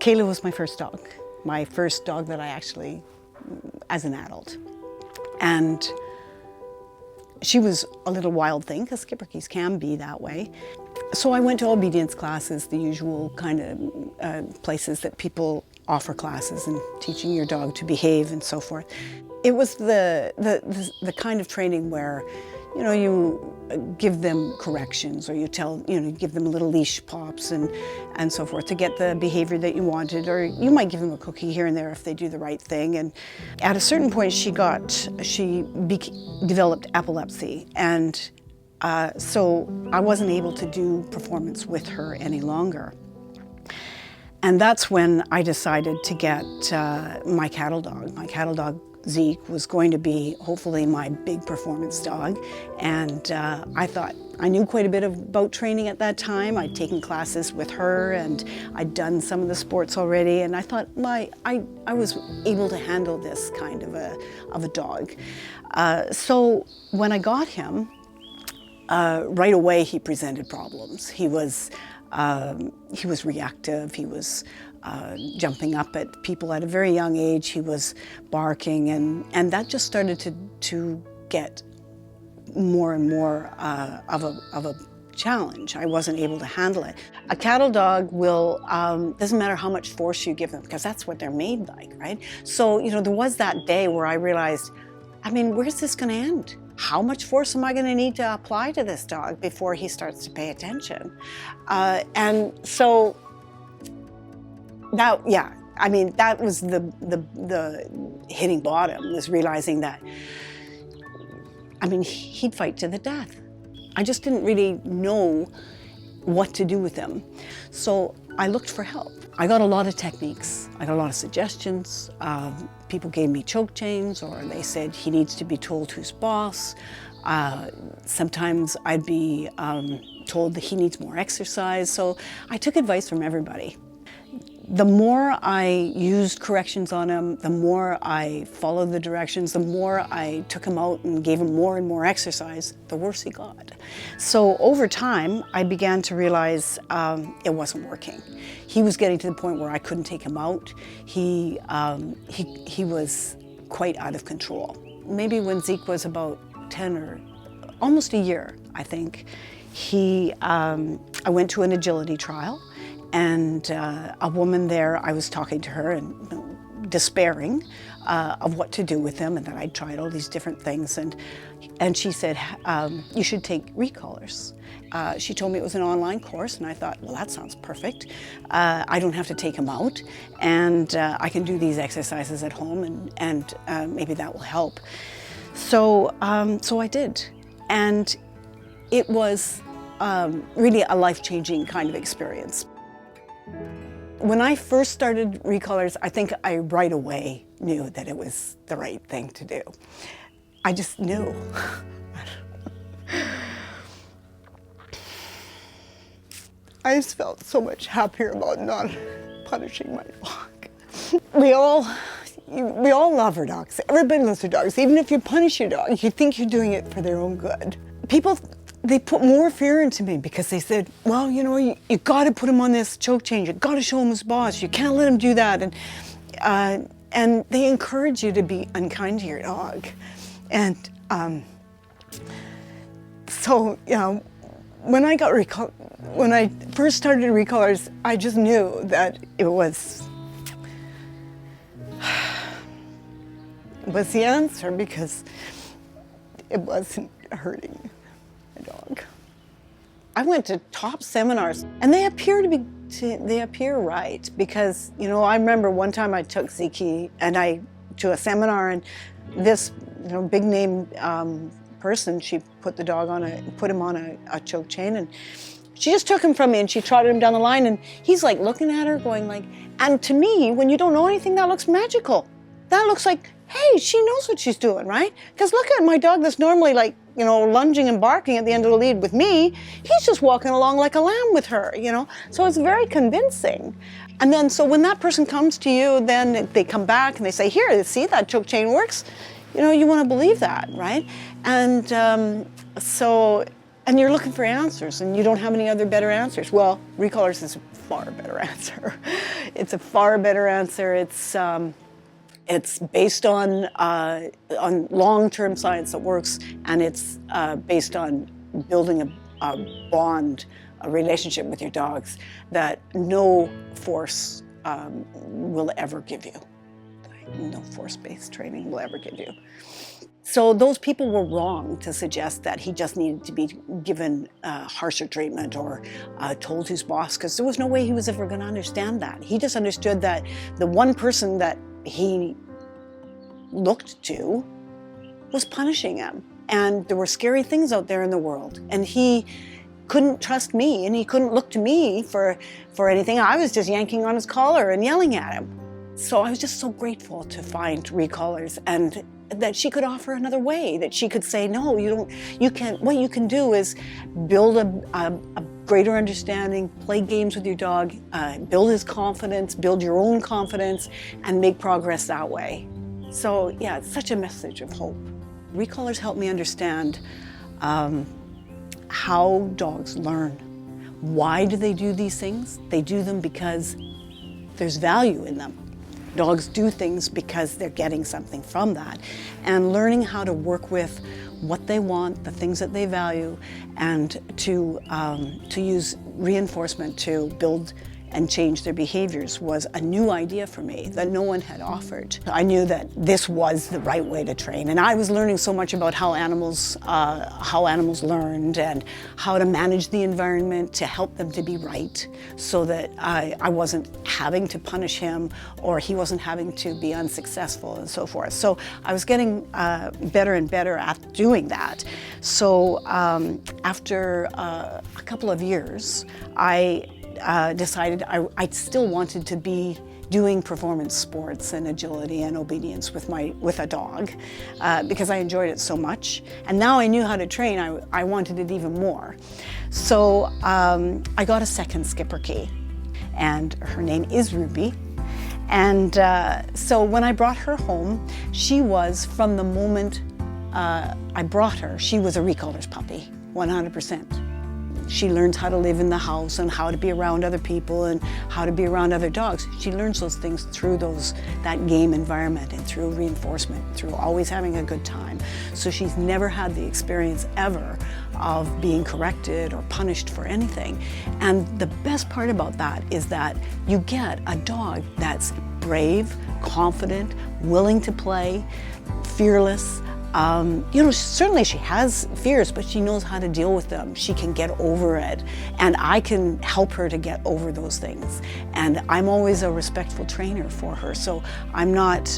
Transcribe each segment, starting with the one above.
Kayla was my first dog that I actually, as an adult. And she was a little wild thing, because Schipperkes can be that way. So I went to obedience classes, the usual kind of places that people offer classes and teaching your dog to behave and so forth. It was the kind of training where, you know, you give them corrections, or you give them little leash pops and so forth to get the behavior that you wanted, or you might give them a cookie here and there if they do the right thing. And at a certain point she developed epilepsy, and so I wasn't able to do performance with her any longer. And that's when I decided to get my cattle dog. My cattle dog Zeke was going to be hopefully my big performance dog, and I thought I knew quite a bit about training at that time. I'd taken classes with her and I'd done some of the sports already, and I thought I was able to handle this kind of a dog. So when I got him, right away he presented problems. He was reactive. He was jumping up at people at a very young age. He was barking, and that just started to get more and more of a challenge. I wasn't able to handle it. A cattle dog will, doesn't matter how much force you give them, because that's what they're made like, right? So, you know, there was that day where I realized, I mean, where's this gonna end? How much force am I going to need to apply to this dog before he starts to pay attention? And so that, yeah, I mean, that was the hitting bottom, was realizing that, I mean, he'd fight to the death. I just didn't really know what to do with him. So I looked for help. I got a lot of techniques. I got a lot of suggestions. People gave me choke chains, or they said he needs to be told who's boss. Sometimes I'd be told that he needs more exercise. So I took advice from everybody. The more I used corrections on him, the more I followed the directions, the more I took him out and gave him more and more exercise, the worse he got. So over time, I began to realize it wasn't working. He was getting to the point where I couldn't take him out. He was quite out of control. Maybe when Zeke was about 10 or almost a year, I think, I went to an agility trial. And a woman there, I was talking to her and despairing of what to do with him, and that I'd tried all these different things. And she said, you should take recallers. She told me it was an online course, and I thought, well, that sounds perfect. I don't have to take him out, and I can do these exercises at home, and maybe that will help. So, so I did. And it was really a life-changing kind of experience. When I first started recallers, I think I right away knew that it was the right thing to do. I just knew. I just felt so much happier about not punishing my dog. We all love our dogs. Everybody loves their dogs. Even if you punish your dog, you think you're doing it for their own good. People, they put more fear into me, because they said, well, you know, you got to put him on this choke chain. You got to show him his boss. You can't let him do that. And they encourage you to be unkind to your dog. And so, you know, when I first started recallers, I just knew that it was the answer, because it wasn't hurting my dog. I went to top seminars, and they appear right, because, you know, I remember one time I took Zeke to a seminar, and this, you know, big name person, she put him on a choke chain, and she just took him from me and she trotted him down the line, and he's like looking at her going like, and to me, when you don't know anything, that looks magical. That looks like, hey, she knows what she's doing, right? Because look at my dog that's normally like, you know, lunging and barking at the end of the lead with me. He's just walking along like a lamb with her, you know? So it's very convincing. And then, so when that person comes to you, then they come back and they say, here, see, that choke chain works. You know, you want to believe that, right? And and you're looking for answers, and you don't have any other better answers. Well, recallers is far better answer. It's a far better answer. It's based on long-term science that works, and it's based on building a bond, a relationship with your dogs that no force will ever give you. No force-based training will ever give you. So those people were wrong to suggest that he just needed to be given harsher treatment or told his boss, because there was no way he was ever going to understand that. He just understood that the one person that he looked to was punishing him. And there were scary things out there in the world. And he couldn't trust me, and he couldn't look to me for anything. I was just yanking on his collar and yelling at him. So I was just so grateful to find Recallers, and that she could offer another way, that she could say, no, what you can do is build a greater understanding, play games with your dog, build his confidence, build your own confidence, and make progress that way. So yeah, it's such a message of hope. Recallers help me understand how dogs learn. Why do they do these things? They do them because there's value in them. Dogs do things because they're getting something from that. And learning how to work with what they want, the things that they value, and to use reinforcement to build and change their behaviors was a new idea for me that no one had offered. I knew that this was the right way to train, and I was learning so much about how animals learned and how to manage the environment to help them to be right, so that I wasn't having to punish him or he wasn't having to be unsuccessful and so forth. So I was getting better and better at doing that. So after a couple of years, I decided I still wanted to be doing performance sports and agility and obedience with a dog because I enjoyed it so much. And now I knew how to train, I wanted it even more. So I got a second skipper key, and her name is Ruby. And so when I brought her home, she was, from the moment I brought her, she was a Recallers puppy, 100%. She learns how to live in the house and how to be around other people and how to be around other dogs. She learns those things through that game environment and through reinforcement, through always having a good time. So she's never had the experience ever of being corrected or punished for anything. And the best part about that is that you get a dog that's brave, confident, willing to play, fearless. Certainly she has fears, but she knows how to deal with them. She can get over it, and I can help her to get over those things. And I'm always a respectful trainer for her, so I'm not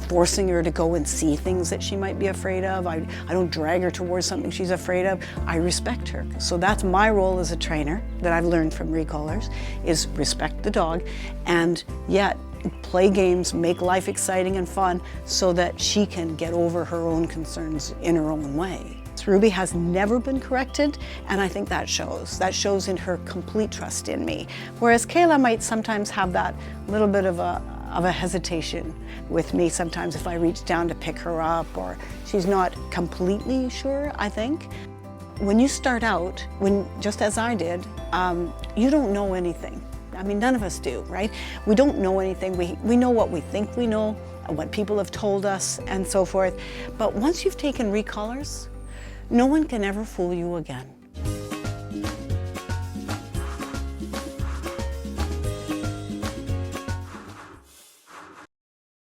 forcing her to go and see things that she might be afraid of. I don't drag her towards something she's afraid of. I respect her. So that's my role as a trainer that I've learned from Recallers, is respect the dog, and yet play games, make life exciting and fun so that she can get over her own concerns in her own way. Ruby has never been corrected, and I think that shows. That shows in her complete trust in me. Whereas Kayla might sometimes have that little bit of a hesitation with me sometimes if I reach down to pick her up, or she's not completely sure, I think. When you start out, just as I did, you don't know anything. I mean, none of us do, right? We don't know anything. We know what we think we know, what people have told us, and so forth. But once you've taken Recallers, no one can ever fool you again.